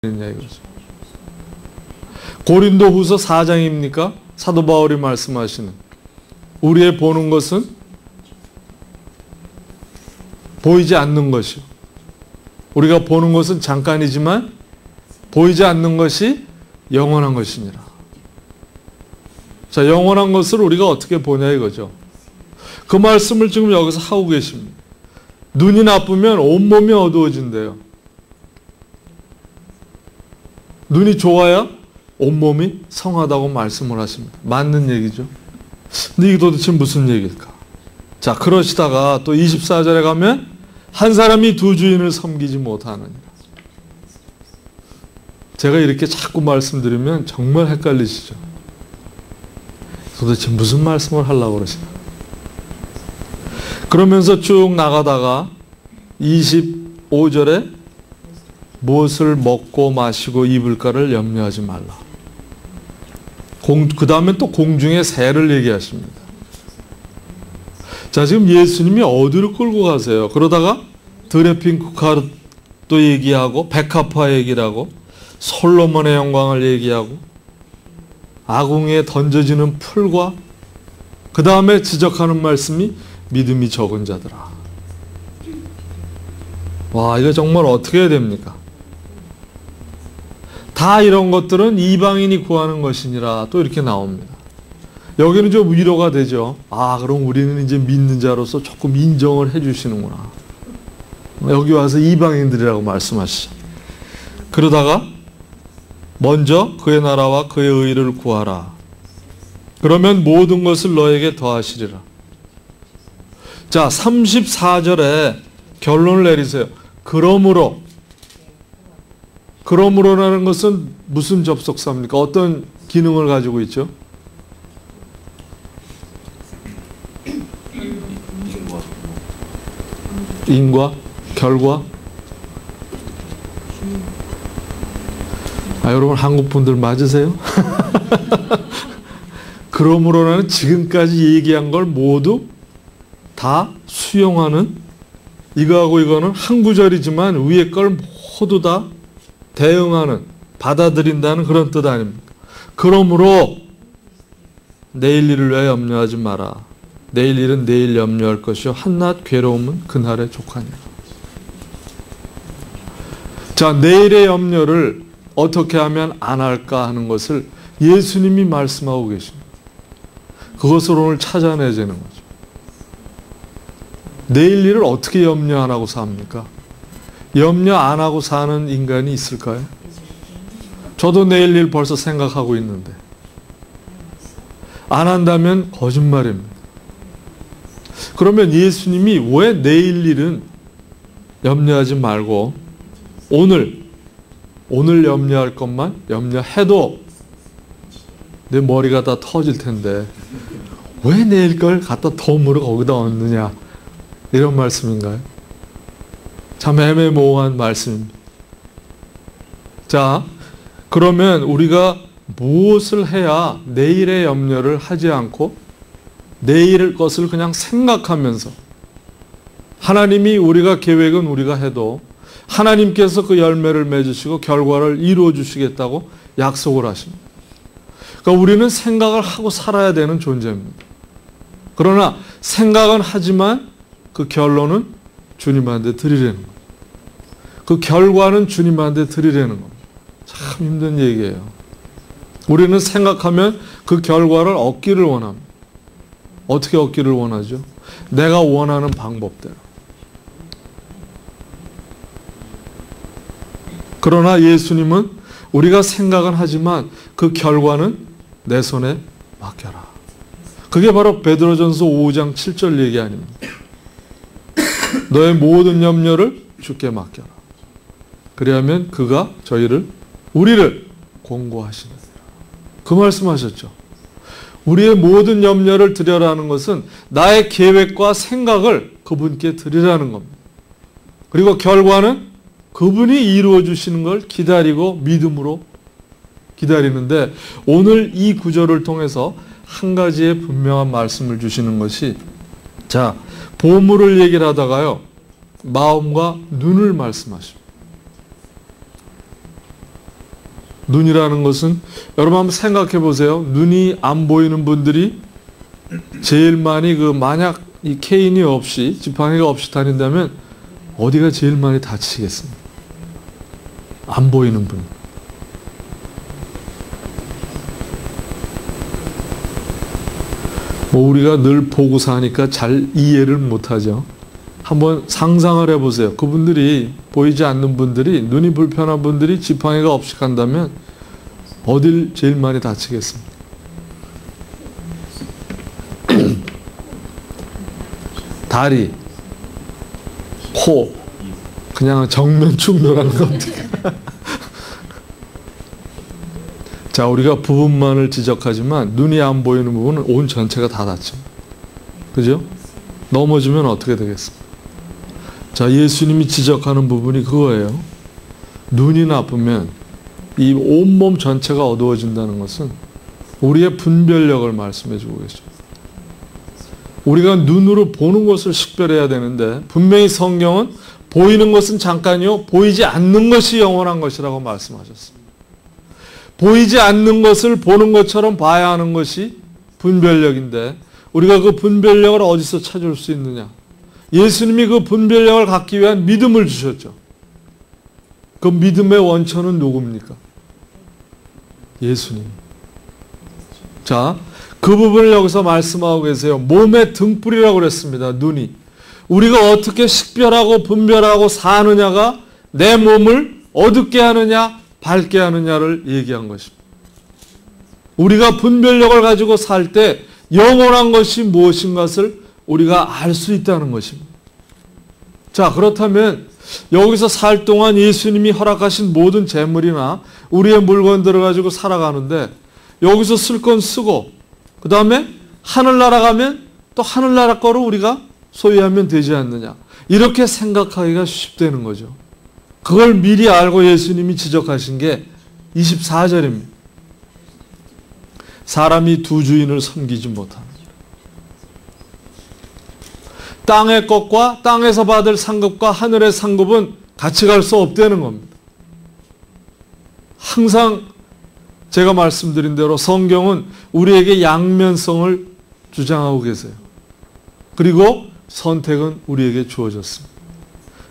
이거죠. 고린도후서 4장입니까? 사도 바울이 말씀하시는 우리의 보는 것은 보이지 않는 것이요. 우리가 보는 것은 잠깐이지만 보이지 않는 것이 영원한 것이니라. 자, 영원한 것을 우리가 어떻게 보냐 이거죠. 그 말씀을 지금 여기서 하고 계십니다. 눈이 나쁘면 온몸이 어두워진대요. 눈이 좋아야 온몸이 성하다고 말씀을 하십니다. 맞는 얘기죠. 근데 이게 도대체 무슨 얘기일까? 자, 그러시다가 또 24절에 가면 한 사람이 두 주인을 섬기지 못하느니라. 제가 이렇게 자꾸 말씀드리면 정말 헷갈리시죠? 도대체 무슨 말씀을 하려고 그러시나? 그러면서 쭉 나가다가 25절에 무엇을 먹고 마시고 입을까를 염려하지 말라. 그 다음에 또 공중의 새를 얘기하십니다. 자, 지금 예수님이 어디로 끌고 가세요? 그러다가 드레핀 쿠카르도 얘기하고 백합화 얘기를 하고 솔로몬의 영광을 얘기하고 아궁이에 던져지는 풀과 그 다음에 지적하는 말씀이 믿음이 적은 자들아. 와, 이거 정말 어떻게 해야 됩니까? 다 이런 것들은 이방인이 구하는 것이니라 또 이렇게 나옵니다. 여기는 좀 위로가 되죠. 아, 그럼 우리는 이제 믿는 자로서 조금 인정을 해 주시는구나. 여기 와서 이방인들이라고 말씀하시죠. 그러다가 먼저 그의 나라와 그의 의를 구하라. 그러면 모든 것을 너에게 더하시리라. 자, 34절에 결론을 내리세요. 그러므로라는 것은 무슨 접속사입니까? 어떤 기능을 가지고 있죠? 인과? 결과? 아, 여러분 한국 분들 맞으세요? 그러므로라는 지금까지 얘기한 걸 모두 다 수용하는, 이거하고 이거는 한 구절이지만 위에 걸 모두 다 대응하는, 받아들인다는 그런 뜻 아닙니까? 그러므로 내일 일을 왜 염려하지 마라. 내일 일은 내일 염려할 것이요 한낱 괴로움은 그날의 족하니라. 자, 내일의 염려를 어떻게 하면 안 할까 하는 것을 예수님이 말씀하고 계십니다. 그것을 오늘 찾아내야 되는 거죠. 내일 일을 어떻게 염려 안 하고 삽니까? 염려 안 하고 사는 인간이 있을까요? 저도 내일 일 벌써 생각하고 있는데 안 한다면 거짓말입니다. 그러면 예수님이 왜 내일 일은 염려하지 말고 오늘 염려할 것만 염려해도 내 머리가 다 터질 텐데 왜 내일 걸 갖다 덤으로 거기다 얹느냐, 이런 말씀인가요? 참 애매모호한 말씀입니다. 자, 그러면 우리가 무엇을 해야 내일의 염려를 하지 않고 내일 것을 그냥 생각하면서, 하나님이 우리가 계획은 우리가 해도 하나님께서 그 열매를 맺으시고 결과를 이루어 주시겠다고 약속을 하십니다. 그러니까 우리는 생각을 하고 살아야 되는 존재입니다. 그러나 생각은 하지만 그 결론은 주님한테 드리려는 겁니다. 그 결과는 주님한테 드리려는 겁니다. 참 힘든 얘기예요. 우리는 생각하면 그 결과를 얻기를 원합니다. 어떻게 얻기를 원하죠? 내가 원하는 방법대로. 그러나 예수님은 우리가 생각은 하지만 그 결과는 내 손에 맡겨라. 그게 바로 베드로전서 5장 7절 얘기 아닙니까? 너의 모든 염려를 주께 맡겨라. 그리하면 그가 우리를 공고하시느니라. 그 말씀하셨죠. 우리의 모든 염려를 드려라는 것은 나의 계획과 생각을 그분께 드리라는 겁니다. 그리고 결과는 그분이 이루어 주시는 걸 기다리고 믿음으로 기다리는데, 오늘 이 구절을 통해서 한 가지의 분명한 말씀을 주시는 것이, 자, 보물을 얘기를 하다가요 마음과 눈을 말씀하십니다. 눈이라는 것은 여러분 한번 생각해 보세요. 눈이 안 보이는 분들이 제일 많이 만약 이 케인이 없이 지팡이가 없이 다닌다면 어디가 제일 많이 다치겠습니까? 안 보이는 분. 우리가 늘 보고 사니까 잘 이해를 못하죠. 한번 상상을 해보세요. 그분들이 보이지 않는 분들이 눈이 불편한 분들이 지팡이가 없이 간다면 어딜 제일 많이 다치겠습니까? 다리, 코, 그냥 정면 충돌하는 거 어떻게? 자, 우리가 부분만을 지적하지만 눈이 안 보이는 부분은 온 전체가 다 다칩니다. 그죠? 넘어지면 어떻게 되겠습니까? 자, 예수님이 지적하는 부분이 그거예요. 눈이 나쁘면 이 온몸 전체가 어두워진다는 것은 우리의 분별력을 말씀해 주고 계십니다. 우리가 눈으로 보는 것을 식별해야 되는데 분명히 성경은 보이는 것은 잠깐이요, 보이지 않는 것이 영원한 것이라고 말씀하셨습니다. 보이지 않는 것을 보는 것처럼 봐야 하는 것이 분별력인데 우리가 그 분별력을 어디서 찾을 수 있느냐? 예수님이 그 분별력을 갖기 위한 믿음을 주셨죠. 그 믿음의 원천은 누굽니까? 예수님. 자, 그 부분을 여기서 말씀하고 계세요. 몸의 등불이라고 그랬습니다. 눈이. 우리가 어떻게 식별하고 분별하고 사느냐가 내 몸을 어둡게 하느냐 밝게 하느냐를 얘기한 것입니다. 우리가 분별력을 가지고 살 때 영원한 것이 무엇인 것을 우리가 알 수 있다는 것입니다. 자, 그렇다면 여기서 살 동안 예수님이 허락하신 모든 재물이나 우리의 물건들을 가지고 살아가는데 여기서 쓸 건 쓰고 그 다음에 하늘나라 가면 또 하늘나라 거로 우리가 소유하면 되지 않느냐. 이렇게 생각하기가 쉽다는 거죠. 그걸 미리 알고 예수님이 지적하신 게 24절입니다. 사람이 두 주인을 섬기지 못합니다. 땅의 것과 땅에서 받을 상급과 하늘의 상급은 같이 갈 수 없다는 겁니다. 항상 제가 말씀드린 대로 성경은 우리에게 양면성을 주장하고 계세요. 그리고 선택은 우리에게 주어졌습니다.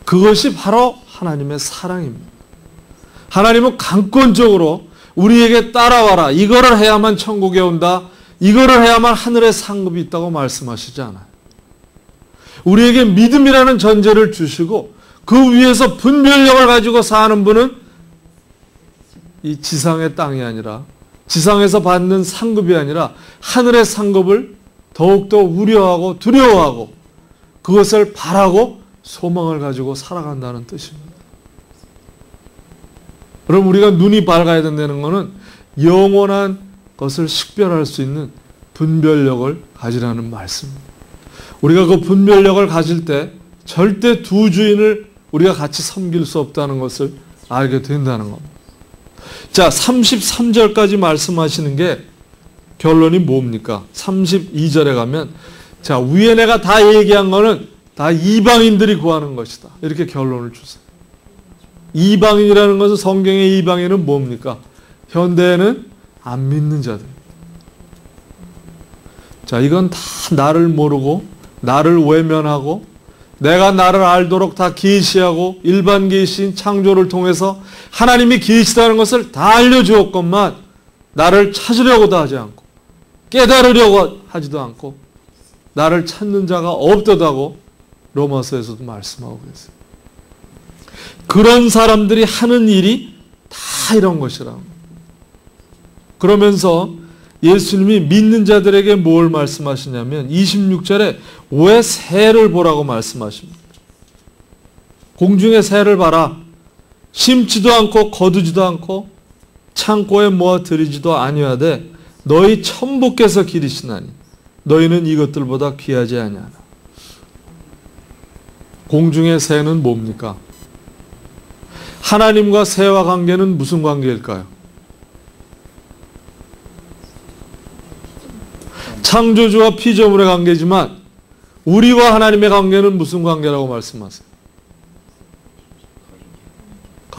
그것이 바로 하나님의 사랑입니다. 하나님은 강권적으로 우리에게 따라와라. 이거를 해야만 천국에 온다. 이거를 해야만 하늘의 상급이 있다고 말씀하시지 않아요. 우리에게 믿음이라는 전제를 주시고 그 위에서 분별력을 가지고 사는 분은 이 지상의 땅이 아니라 지상에서 받는 상급이 아니라 하늘의 상급을 더욱더 우려하고 두려워하고 그것을 바라고 소망을 가지고 살아간다는 뜻입니다. 그럼 우리가 눈이 밝아야 된다는 것은 영원한 것을 식별할 수 있는 분별력을 가지라는 말씀입니다. 우리가 그 분별력을 가질 때 절대 두 주인을 우리가 같이 섬길 수 없다는 것을 알게 된다는 겁니다. 자, 33절까지 말씀하시는 게 결론이 뭡니까? 32절에 가면 자, 위에 내가 다 얘기한 거는 다 이방인들이 구하는 것이다. 이렇게 결론을 주세요. 이방인이라는 것은 성경의 이방인은 뭡니까? 현대에는 안 믿는 자들. 자, 이건 다 나를 모르고 나를 외면하고 내가 나를 알도록 다 계시하고 일반 계시인 창조를 통해서 하나님이 계시다는 것을 다 알려주었건만 나를 찾으려고도 하지 않고 깨달으려고 하지도 않고 나를 찾는 자가 없다고 로마서에서도 말씀하고 계세요. 그런 사람들이 하는 일이 다 이런 것이라고. 그러면서 예수님이 믿는 자들에게 뭘 말씀하시냐면 26절에 왜 새를 보라고 말씀하십니다. 공중의 새를 봐라. 심지도 않고 거두지도 않고 창고에 모아 들이지도 아니하되 너희 천부께서 기르시나니 너희는 이것들보다 귀하지 아니하나. 공중의 새는 뭡니까? 하나님과 새와 관계는 무슨 관계일까요? 창조주와 피조물의 관계지만 우리와 하나님의 관계는 무슨 관계라고 말씀하세요?